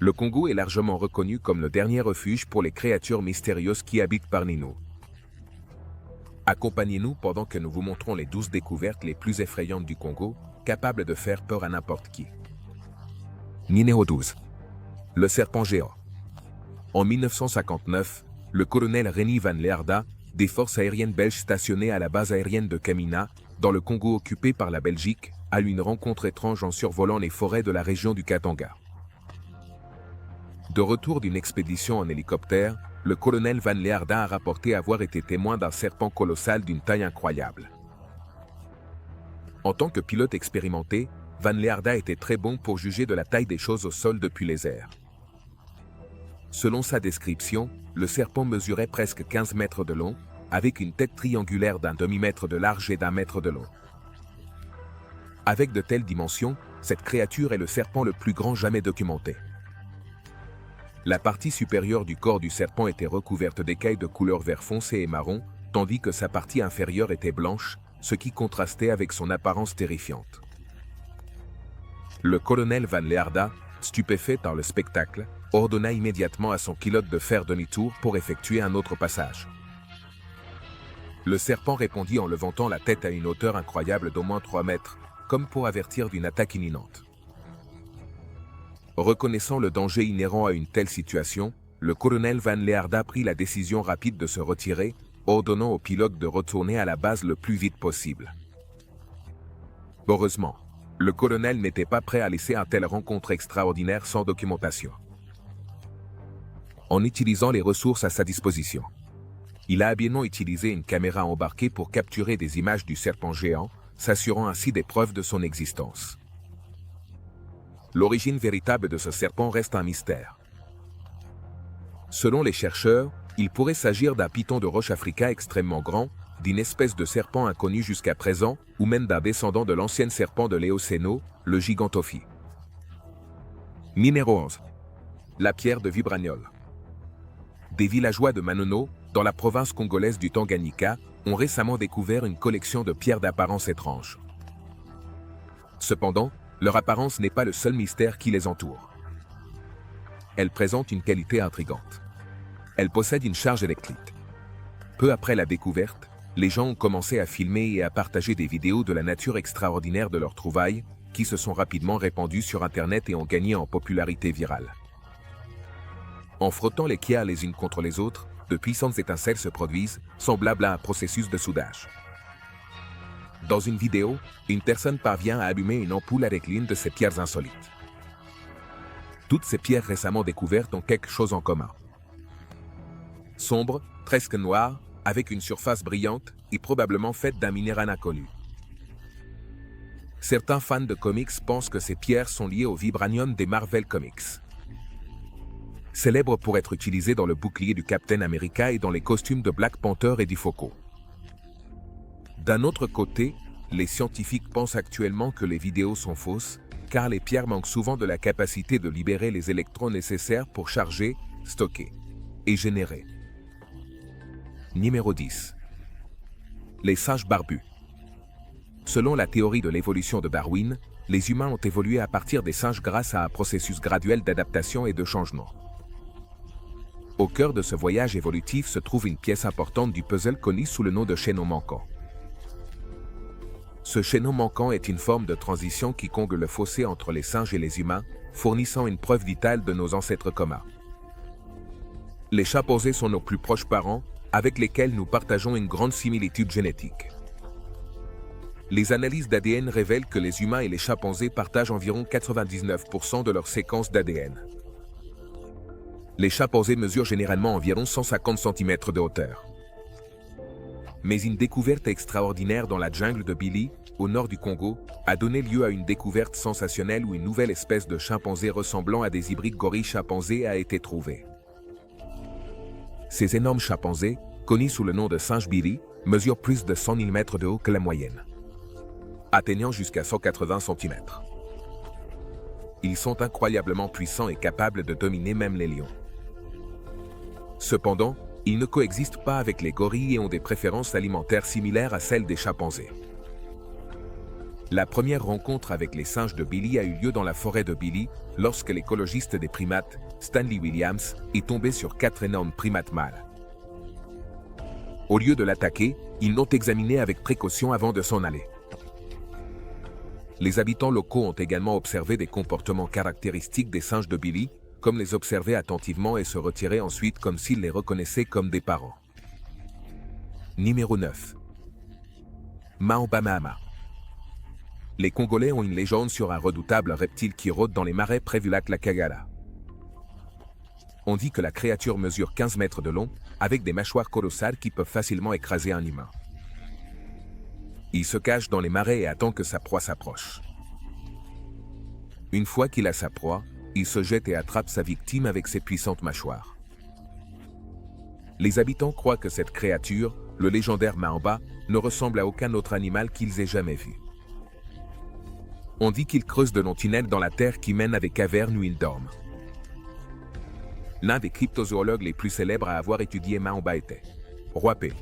Le Congo est largement reconnu comme le dernier refuge pour les créatures mystérieuses qui habitent parmi nous. Accompagnez-nous pendant que nous vous montrons les 12 découvertes les plus effrayantes du Congo, capables de faire peur à n'importe qui. Numéro 12. Le serpent géant. En 1959, le colonel Reni Van Leerda, des forces aériennes belges stationnées à la base aérienne de Kamina, dans le Congo occupé par la Belgique, a eu une rencontre étrange en survolant les forêts de la région du Katanga. De retour d'une expédition en hélicoptère, le colonel Van Leerda a rapporté avoir été témoin d'un serpent colossal d'une taille incroyable. En tant que pilote expérimenté, Van Leerda était très bon pour juger de la taille des choses au sol depuis les airs. Selon sa description, le serpent mesurait presque 15 mètres de long, avec une tête triangulaire d'un demi-mètre de large et d'1 mètre de long. Avec de telles dimensions, cette créature est le serpent le plus grand jamais documenté. La partie supérieure du corps du serpent était recouverte d'écailles de couleur vert foncé et marron, tandis que sa partie inférieure était blanche, ce qui contrastait avec son apparence terrifiante. Le colonel Van Leerda, stupéfait par le spectacle, ordonna immédiatement à son pilote de faire demi-tour pour effectuer un autre passage. Le serpent répondit en levantant la tête à une hauteur incroyable d'au moins 3 mètres, comme pour avertir d'une attaque imminente. Reconnaissant le danger inhérent à une telle situation, le colonel Van Leerda prit la décision rapide de se retirer, ordonnant au pilote de retourner à la base le plus vite possible. Heureusement, le colonel n'était pas prêt à laisser une telle rencontre extraordinaire sans documentation. En utilisant les ressources à sa disposition, il a habilement utilisé une caméra embarquée pour capturer des images du serpent géant, s'assurant ainsi des preuves de son existence. L'origine véritable de ce serpent reste un mystère. Selon les chercheurs, il pourrait s'agir d'un python de roche africain extrêmement grand, d'une espèce de serpent inconnu jusqu'à présent, ou même d'un descendant de l'ancien serpent de l'Éocéno, le Gigantophi. Numéro 11. La pierre de Vibraniol. Des villageois de Manono, dans la province congolaise du Tanganyika, ont récemment découvert une collection de pierres d'apparence étrange. Cependant, leur apparence n'est pas le seul mystère qui les entoure. Elles présentent une qualité intrigante. Elles possèdent une charge électrique. Peu après la découverte, les gens ont commencé à filmer et à partager des vidéos de la nature extraordinaire de leurs trouvailles, qui se sont rapidement répandues sur Internet et ont gagné en popularité virale. En frottant les pierres les unes contre les autres, de puissantes étincelles se produisent, semblables à un processus de soudage. Dans une vidéo, une personne parvient à allumer une ampoule avec l'une de ces pierres insolites. Toutes ces pierres récemment découvertes ont quelque chose en commun. Sombres, presque noires, avec une surface brillante et probablement faite d'un minéral inconnu. Certains fans de comics pensent que ces pierres sont liées au vibranium des Marvel Comics. Célèbre pour être utilisé dans le bouclier du Captain America et dans les costumes de Black Panther et du Faucon. D'un autre côté, les scientifiques pensent actuellement que les vidéos sont fausses, car les pierres manquent souvent de la capacité de libérer les électrons nécessaires pour charger, stocker et générer. Numéro 10. Les singes barbus. Selon la théorie de l'évolution de Darwin, les humains ont évolué à partir des singes grâce à un processus graduel d'adaptation et de changement. Au cœur de ce voyage évolutif se trouve une pièce importante du puzzle connu sous le nom de chaînon manquant. Ce chaînon manquant est une forme de transition qui comble le fossé entre les singes et les humains, fournissant une preuve vitale de nos ancêtres communs. Les chimpanzés sont nos plus proches parents, avec lesquels nous partageons une grande similitude génétique. Les analyses d'ADN révèlent que les humains et les chimpanzés partagent environ 99% de leur séquence d'ADN. Les chimpanzés mesurent généralement environ 150 cm de hauteur. Mais une découverte extraordinaire dans la jungle de Bili, au nord du Congo, a donné lieu à une découverte sensationnelle où une nouvelle espèce de chimpanzé ressemblant à des hybrides gorilles-chimpanzés a été trouvée. Ces énormes chimpanzés, connus sous le nom de singes Bili, mesurent plus de 100 mm de haut que la moyenne, atteignant jusqu'à 180 cm. Ils sont incroyablement puissants et capables de dominer même les lions. Cependant, ils ne coexistent pas avec les gorilles et ont des préférences alimentaires similaires à celles des chimpanzés. La première rencontre avec les singes de Billy a eu lieu dans la forêt de Billy, lorsque l'écologiste des primates, Stanley Williams, est tombé sur 4 énormes primates mâles. Au lieu de l'attaquer, ils l'ont examiné avec précaution avant de s'en aller. Les habitants locaux ont également observé des comportements caractéristiques des singes de Billy, comme les observer attentivement et se retirer ensuite comme s'ils les reconnaissaient comme des parents. Numéro 9. Maamba Mahama. Les Congolais ont une légende sur un redoutable reptile qui rôde dans les marais près du lac Lakagala. On dit que la créature mesure 15 mètres de long, avec des mâchoires colossales qui peuvent facilement écraser un humain. Il se cache dans les marais et attend que sa proie s'approche. Une fois qu'il a sa proie, il se jette et attrape sa victime avec ses puissantes mâchoires. Les habitants croient que cette créature, le légendaire Maamba, ne ressemble à aucun autre animal qu'ils aient jamais vu. On dit qu'il creuse de longs tunnels dans la terre qui mènent à des cavernes où il dorment. L'un des cryptozoologues les plus célèbres à avoir étudié Maamba était Rwapé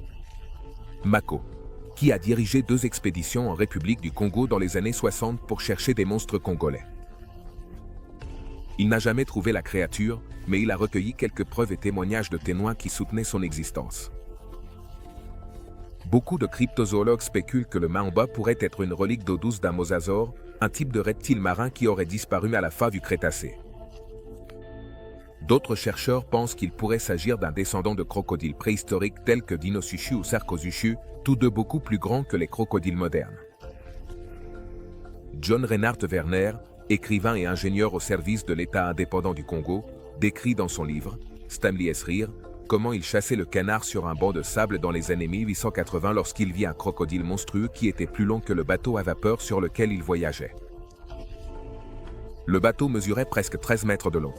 Mako, qui a dirigé 2 expéditions en République du Congo dans les années 60 pour chercher des monstres congolais. Il n'a jamais trouvé la créature, mais il a recueilli quelques preuves et témoignages de témoins qui soutenaient son existence. Beaucoup de cryptozoologues spéculent que le Maamba pourrait être une relique d'eau douce d'un mosasaure, un type de reptile marin qui aurait disparu à la fin du Crétacé. D'autres chercheurs pensent qu'il pourrait s'agir d'un descendant de crocodiles préhistoriques tels que Dinosuchus ou Sarcosuchus, tous deux beaucoup plus grands que les crocodiles modernes. John Reinhard Werner, écrivain et ingénieur au service de l'État indépendant du Congo, décrit dans son livre « Stanley Esrir » comment il chassait le canard sur un banc de sable dans les années 1880 lorsqu'il vit un crocodile monstrueux qui était plus long que le bateau à vapeur sur lequel il voyageait. Le bateau mesurait presque 13 mètres de long.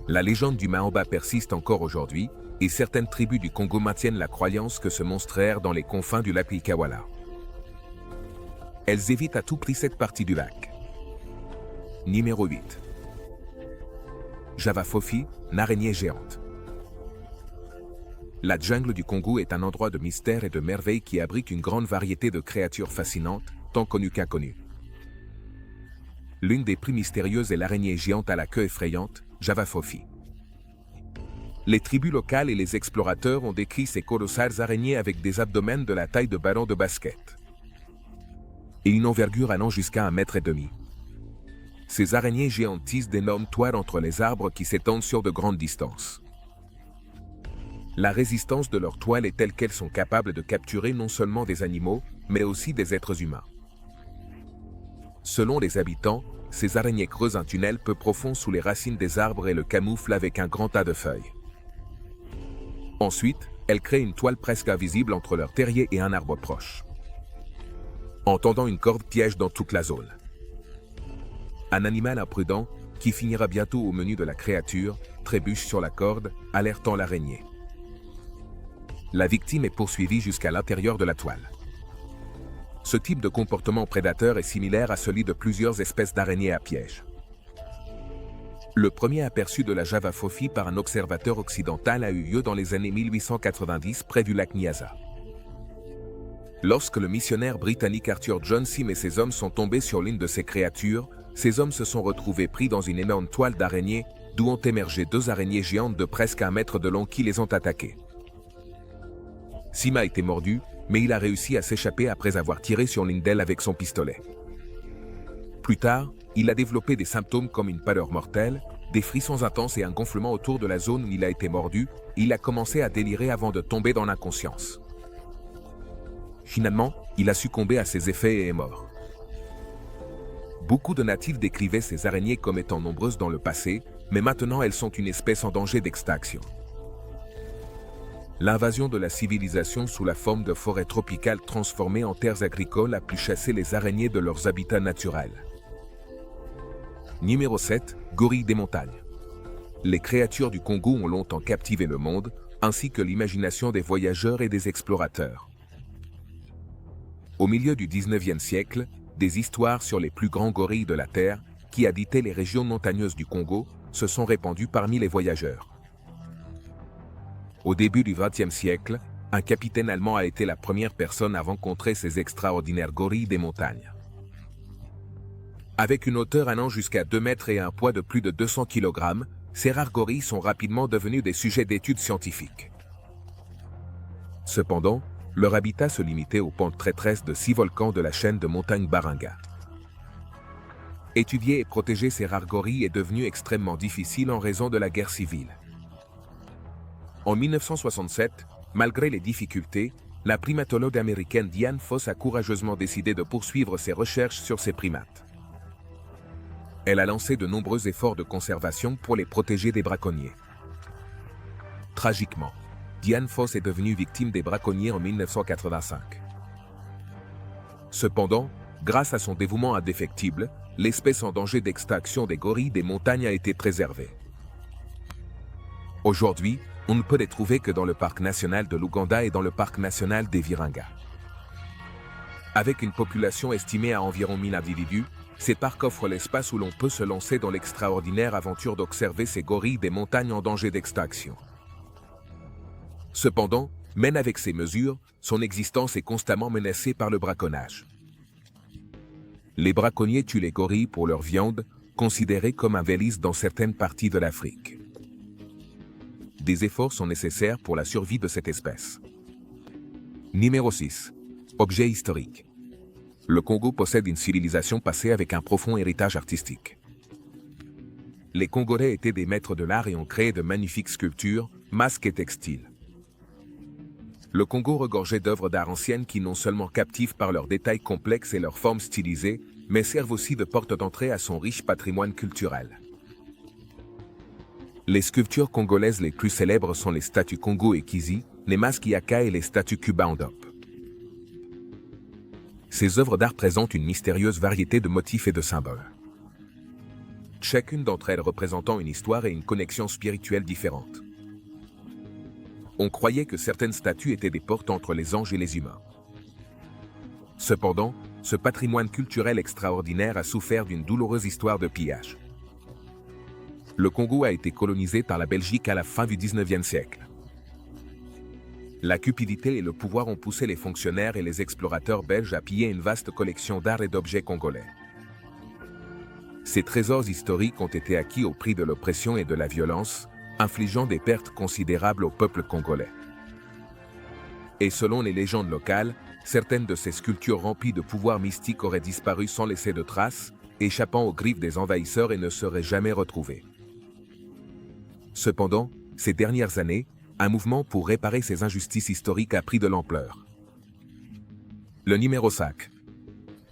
La légende du Maamba persiste encore aujourd'hui, et certaines tribus du Congo maintiennent la croyance que ce monstre erre dans les confins du lac Likawala. Elles évitent à tout prix cette partie du lac. Numéro 8. Javafofi, l'araignée géante. La jungle du Congo est un endroit de mystère et de merveille qui abrite une grande variété de créatures fascinantes, tant connues qu'inconnues. L'une des plus mystérieuses est l'araignée géante à la queue effrayante, Javafofi. Les tribus locales et les explorateurs ont décrit ces colossales araignées avec des abdomens de la taille de ballons de basket et une envergure allant jusqu'à 1,5 m. Ces araignées géantes tissent d'énormes toiles entre les arbres qui s'étendent sur de grandes distances. La résistance de leurs toiles est telle qu'elles sont capables de capturer non seulement des animaux, mais aussi des êtres humains. Selon les habitants, ces araignées creusent un tunnel peu profond sous les racines des arbres et le camouflent avec un grand tas de feuilles. Ensuite, elles créent une toile presque invisible entre leur terrier et un arbre proche, en tendant une corde piège dans toute la zone. Un animal imprudent, qui finira bientôt au menu de la créature, trébuche sur la corde, alertant l'araignée. La victime est poursuivie jusqu'à l'intérieur de la toile. Ce type de comportement prédateur est similaire à celui de plusieurs espèces d'araignées à piège. Le premier aperçu de la Javafofi par un observateur occidental a eu lieu dans les années 1890 près du lac Nyassa. Lorsque le missionnaire britannique Arthur John Sim et ses hommes sont tombés sur l'une de ces créatures, ces hommes se sont retrouvés pris dans une énorme toile d'araignées, d'où ont émergé 2 araignées géantes de presque 1 mètre de long qui les ont attaqués. Sim a été mordu, mais il a réussi à s'échapper après avoir tiré sur l'une d'elles avec son pistolet. Plus tard, il a développé des symptômes comme une pâleur mortelle, des frissons intenses et un gonflement autour de la zone où il a été mordu, et il a commencé à délirer avant de tomber dans l'inconscience. Finalement, il a succombé à ses effets et est mort. Beaucoup de natifs décrivaient ces araignées comme étant nombreuses dans le passé, mais maintenant elles sont une espèce en danger d'extinction. L'invasion de la civilisation sous la forme de forêts tropicales transformées en terres agricoles a pu chasser les araignées de leurs habitats naturels. Numéro 7. Gorille des montagnes. Les créatures du Congo ont longtemps captivé le monde, ainsi que l'imagination des voyageurs et des explorateurs. Au milieu du 19e siècle, des histoires sur les plus grands gorilles de la Terre, qui habitaient les régions montagneuses du Congo, se sont répandues parmi les voyageurs. Au début du XXe siècle, un capitaine allemand a été la première personne à rencontrer ces extraordinaires gorilles des montagnes. Avec une hauteur allant jusqu'à 2 mètres et un poids de plus de 200 kg, ces rares gorilles sont rapidement devenus des sujets d'études scientifiques. Cependant, leur habitat se limitait aux pentes traîtresses de 6 volcans de la chaîne de montagnes Baranga. Étudier et protéger ces rares gorilles est devenu extrêmement difficile en raison de la guerre civile. En 1967, malgré les difficultés, la primatologue américaine Diane Foss a courageusement décidé de poursuivre ses recherches sur ces primates. Elle a lancé de nombreux efforts de conservation pour les protéger des braconniers. Tragiquement, Diane Foss est devenue victime des braconniers en 1985. Cependant, grâce à son dévouement indéfectible, l'espèce en danger d'extinction des gorilles des montagnes a été préservée. Aujourd'hui, on ne peut les trouver que dans le parc national de l'Ouganda et dans le parc national des Virunga. Avec une population estimée à environ 1000 individus, ces parcs offrent l'espace où l'on peut se lancer dans l'extraordinaire aventure d'observer ces gorilles des montagnes en danger d'extinction. Cependant, même avec ces mesures, son existence est constamment menacée par le braconnage. Les braconniers tuent les gorilles pour leur viande, considérée comme un délice dans certaines parties de l'Afrique. Des efforts sont nécessaires pour la survie de cette espèce. Numéro 6. Objet historique. Le Congo possède une civilisation passée avec un profond héritage artistique. Les Congolais étaient des maîtres de l'art et ont créé de magnifiques sculptures, masques et textiles. Le Congo regorgeait d'œuvres d'art anciennes qui non seulement captivent par leurs détails complexes et leurs formes stylisées, mais servent aussi de porte d'entrée à son riche patrimoine culturel. Les sculptures congolaises les plus célèbres sont les statues Congo et Kizi, les masques Yaka et les statues Cuba Andop. Ces œuvres d'art présentent une mystérieuse variété de motifs et de symboles. Chacune d'entre elles représentant une histoire et une connexion spirituelle différente. On croyait que certaines statues étaient des portes entre les anges et les humains. Cependant, ce patrimoine culturel extraordinaire a souffert d'une douloureuse histoire de pillage. Le Congo a été colonisé par la Belgique à la fin du XIXe siècle. La cupidité et le pouvoir ont poussé les fonctionnaires et les explorateurs belges à piller une vaste collection d'art et d'objets congolais. Ces trésors historiques ont été acquis au prix de l'oppression et de la violence, infligeant des pertes considérables au peuple congolais. Et selon les légendes locales, certaines de ces sculptures remplies de pouvoirs mystiques auraient disparu sans laisser de traces, échappant aux griffes des envahisseurs et ne seraient jamais retrouvées. Cependant, ces dernières années, un mouvement pour réparer ces injustices historiques a pris de l'ampleur. Le numéro 5.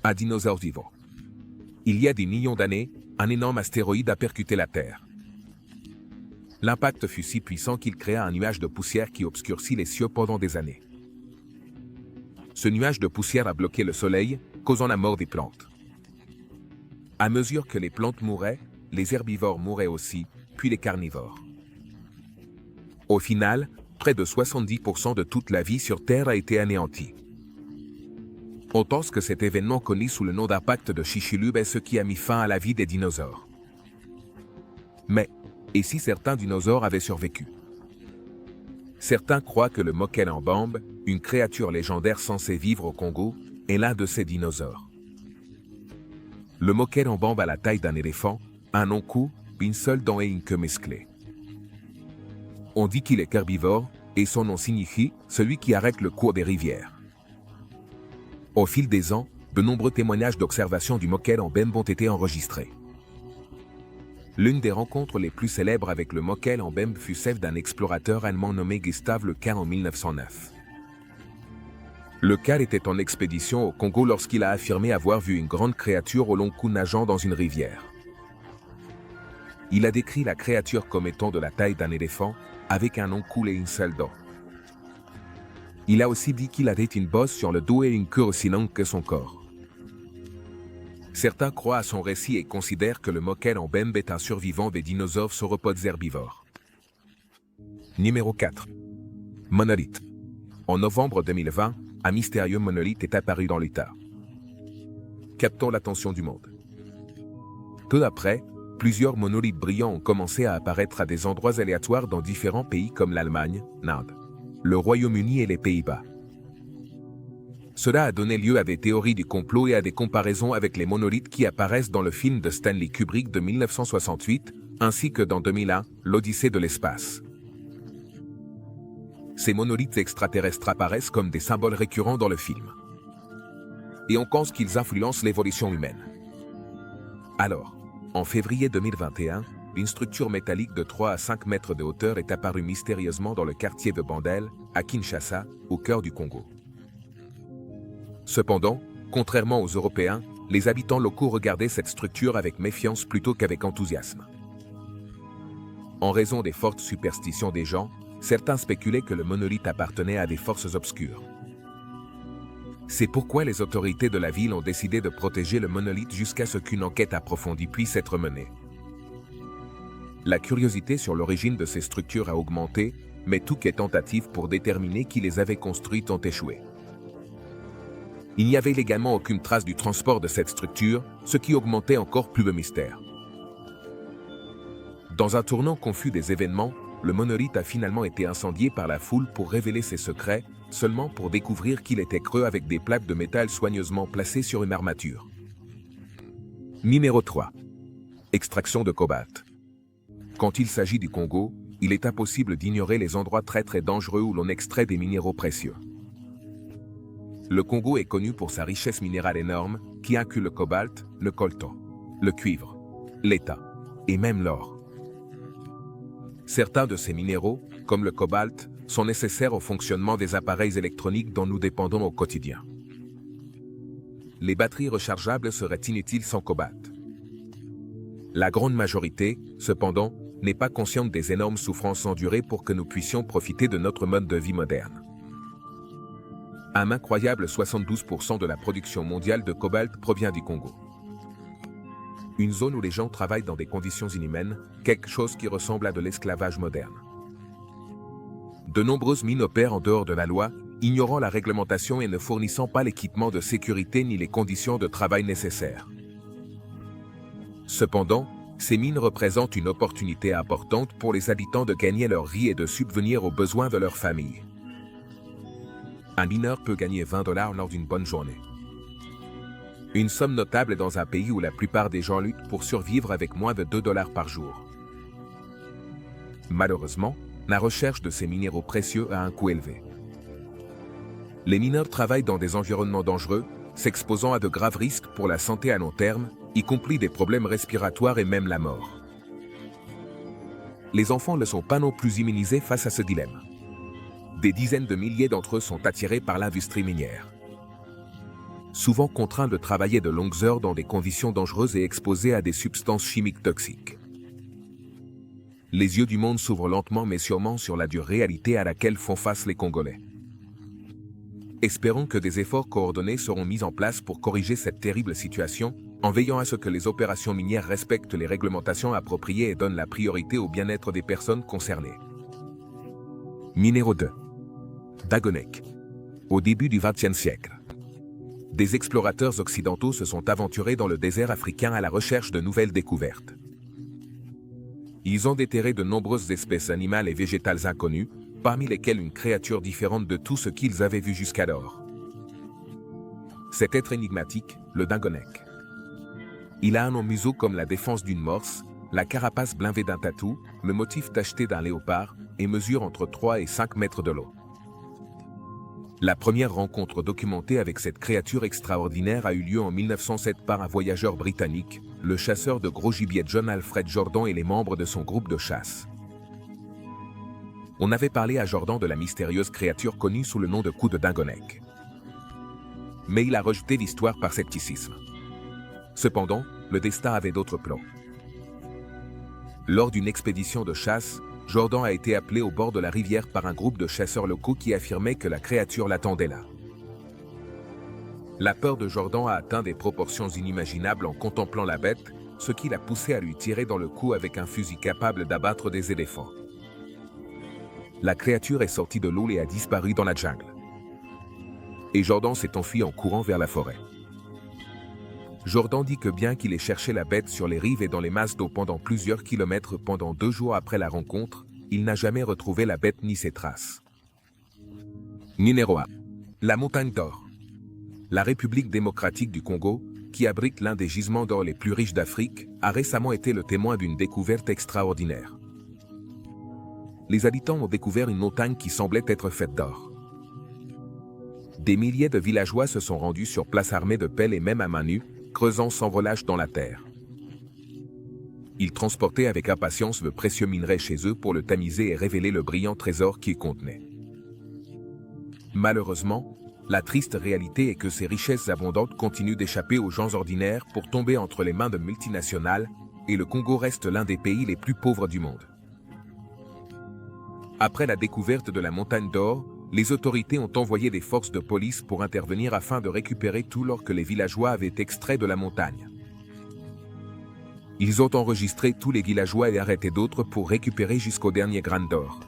Un dinosaure vivant. Il y a des millions d'années, un énorme astéroïde a percuté la Terre. L'impact fut si puissant qu'il créa un nuage de poussière qui obscurcit les cieux pendant des années. Ce nuage de poussière a bloqué le soleil, causant la mort des plantes. À mesure que les plantes mouraient, les herbivores mouraient aussi, puis les carnivores. Au final, près de 70% de toute la vie sur Terre a été anéantie. On pense que cet événement connu sous le nom d'impact de Chicxulub est ce qui a mis fin à la vie des dinosaures. Mais, et si certains dinosaures avaient survécu? Certains croient que le Mokel-en-Bambe, une créature légendaire censée vivre au Congo, est l'un de ces dinosaures. Le Mokel-en-Bambe a la taille d'un éléphant, un long cou, une seule dent et une queue musclée. On dit qu'il est herbivore, et son nom signifie « celui qui arrête le cours des rivières ». Au fil des ans, de nombreux témoignages d'observation du Mokel-en-Bambe ont été enregistrés. L'une des rencontres les plus célèbres avec le Mokel-en-Bambe fut celle d'un explorateur allemand nommé Gustav Le Caire en 1909. Le Caire était en expédition au Congo lorsqu'il a affirmé avoir vu une grande créature au long cou nageant dans une rivière. Il a décrit la créature comme étant de la taille d'un éléphant, avec un long cou et une seule dent. Il a aussi dit qu'il avait une bosse sur le dos et une queue aussi longue que son corps. Certains croient à son récit et considèrent que le Mokel-en-Bambe est un survivant des dinosaures sauropodes herbivores. Numéro 4. Monolithe. En novembre 2020, un mystérieux monolithe est apparu dans l'Utah, captant l'attention du monde. Peu après, plusieurs monolithes brillants ont commencé à apparaître à des endroits aléatoires dans différents pays comme l'Allemagne, l'Inde, le Royaume-Uni et les Pays-Bas. Cela a donné lieu à des théories du complot et à des comparaisons avec les monolithes qui apparaissent dans le film de Stanley Kubrick de 1968, ainsi que dans 2001, l'Odyssée de l'espace. Ces monolithes extraterrestres apparaissent comme des symboles récurrents dans le film. Et on pense qu'ils influencent l'évolution humaine. Alors, en février 2021, une structure métallique de 3 à 5 mètres de hauteur est apparue mystérieusement dans le quartier de Bandel, à Kinshasa, au cœur du Congo. Cependant, contrairement aux Européens, les habitants locaux regardaient cette structure avec méfiance plutôt qu'avec enthousiasme. En raison des fortes superstitions des gens, certains spéculaient que le monolithe appartenait à des forces obscures. C'est pourquoi les autorités de la ville ont décidé de protéger le monolithe jusqu'à ce qu'une enquête approfondie puisse être menée. La curiosité sur l'origine de ces structures a augmenté, mais toutes les tentatives pour déterminer qui les avait construites ont échoué. Il n'y avait également aucune trace du transport de cette structure, ce qui augmentait encore plus le mystère. Dans un tournant confus des événements, le monolithe a finalement été incendié par la foule pour révéler ses secrets, seulement pour découvrir qu'il était creux avec des plaques de métal soigneusement placées sur une armature. Numéro 3. Extraction de cobalt. Quand il s'agit du Congo, il est impossible d'ignorer les endroits très dangereux où l'on extrait des minéraux précieux. Le Congo est connu pour sa richesse minérale énorme, qui inclut le cobalt, le coltan, le cuivre, l'étain et même l'or. Certains de ces minéraux, comme le cobalt, sont nécessaires au fonctionnement des appareils électroniques dont nous dépendons au quotidien. Les batteries rechargeables seraient inutiles sans cobalt. La grande majorité, cependant, n'est pas consciente des énormes souffrances endurées pour que nous puissions profiter de notre mode de vie moderne. Un incroyable 72% de la production mondiale de cobalt provient du Congo. Une zone où les gens travaillent dans des conditions inhumaines, quelque chose qui ressemble à de l'esclavage moderne. De nombreuses mines opèrent en dehors de la loi, ignorant la réglementation et ne fournissant pas l'équipement de sécurité ni les conditions de travail nécessaires. Cependant, ces mines représentent une opportunité importante pour les habitants de gagner leur vie et de subvenir aux besoins de leur famille. Un mineur peut gagner $20 lors d'une bonne journée. Une somme notable dans un pays où la plupart des gens luttent pour survivre avec moins de $2 par jour. Malheureusement, la recherche de ces minéraux précieux a un coût élevé. Les mineurs travaillent dans des environnements dangereux, s'exposant à de graves risques pour la santé à long terme, y compris des problèmes respiratoires et même la mort. Les enfants ne sont pas non plus immunisés face à ce dilemme. Des dizaines de milliers d'entre eux sont attirés par l'industrie minière. Souvent contraints de travailler de longues heures dans des conditions dangereuses et exposés à des substances chimiques toxiques. Les yeux du monde s'ouvrent lentement mais sûrement sur la dure réalité à laquelle font face les Congolais. Espérons que des efforts coordonnés seront mis en place pour corriger cette terrible situation, en veillant à ce que les opérations minières respectent les réglementations appropriées et donnent la priorité au bien-être des personnes concernées. Numéro 2. Dagonek. Au début du XXe siècle, des explorateurs occidentaux se sont aventurés dans le désert africain à la recherche de nouvelles découvertes. Ils ont déterré de nombreuses espèces animales et végétales inconnues, parmi lesquelles une créature différente de tout ce qu'ils avaient vu jusqu'alors. Cet être énigmatique, le Dagonek. Il a un long museau comme la défense d'une morse, la carapace blindée d'un tatou, le motif tacheté d'un léopard, et mesure entre 3 et 5 mètres de long. La première rencontre documentée avec cette créature extraordinaire a eu lieu en 1907 par un voyageur britannique, le chasseur de gros gibier John Alfred Jordan et les membres de son groupe de chasse. On avait parlé à Jordan de la mystérieuse créature connue sous le nom de coup de Dagonek. Mais il a rejeté l'histoire par scepticisme. Cependant, le destin avait d'autres plans. Lors d'une expédition de chasse, Jordan a été appelé au bord de la rivière par un groupe de chasseurs locaux qui affirmaient que la créature l'attendait là. La peur de Jordan a atteint des proportions inimaginables en contemplant la bête, ce qui l'a poussé à lui tirer dans le cou avec un fusil capable d'abattre des éléphants. La créature est sortie de l'eau et a disparu dans la jungle. Et Jordan s'est enfui en courant vers la forêt. Jordan dit que bien qu'il ait cherché la bête sur les rives et dans les masses d'eau pendant plusieurs kilomètres pendant 2 jours après la rencontre, il n'a jamais retrouvé la bête ni ses traces. Numéro 1. La montagne d'or. La République démocratique du Congo, qui abrite l'un des gisements d'or les plus riches d'Afrique, a récemment été le témoin d'une découverte extraordinaire. Les habitants ont découvert une montagne qui semblait être faite d'or. Des milliers de villageois se sont rendus sur place armés de pelles et même à main nue, creusant sans relâche dans la terre. Ils transportaient avec impatience le précieux minerai chez eux pour le tamiser et révéler le brillant trésor qu'il contenait. Malheureusement, la triste réalité est que ces richesses abondantes continuent d'échapper aux gens ordinaires pour tomber entre les mains de multinationales, et le Congo reste l'un des pays les plus pauvres du monde. Après la découverte de la montagne d'or, les autorités ont envoyé des forces de police pour intervenir afin de récupérer tout l'or que les villageois avaient extrait de la montagne. Ils ont enregistré tous les villageois et arrêté d'autres pour récupérer jusqu'au dernier grain d'or.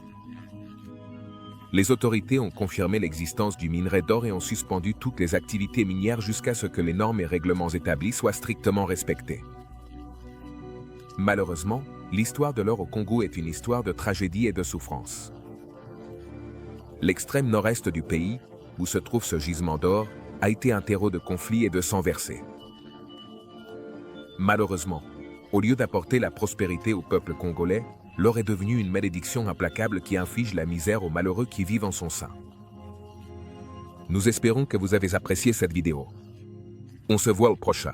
Les autorités ont confirmé l'existence du minerai d'or et ont suspendu toutes les activités minières jusqu'à ce que les normes et règlements établis soient strictement respectés. Malheureusement, l'histoire de l'or au Congo est une histoire de tragédie et de souffrance. L'extrême nord-est du pays, où se trouve ce gisement d'or, a été un terreau de conflits et de sang versé. Malheureusement, au lieu d'apporter la prospérité au peuple congolais, l'or est devenu une malédiction implacable qui inflige la misère aux malheureux qui vivent en son sein. Nous espérons que vous avez apprécié cette vidéo. On se voit au prochain.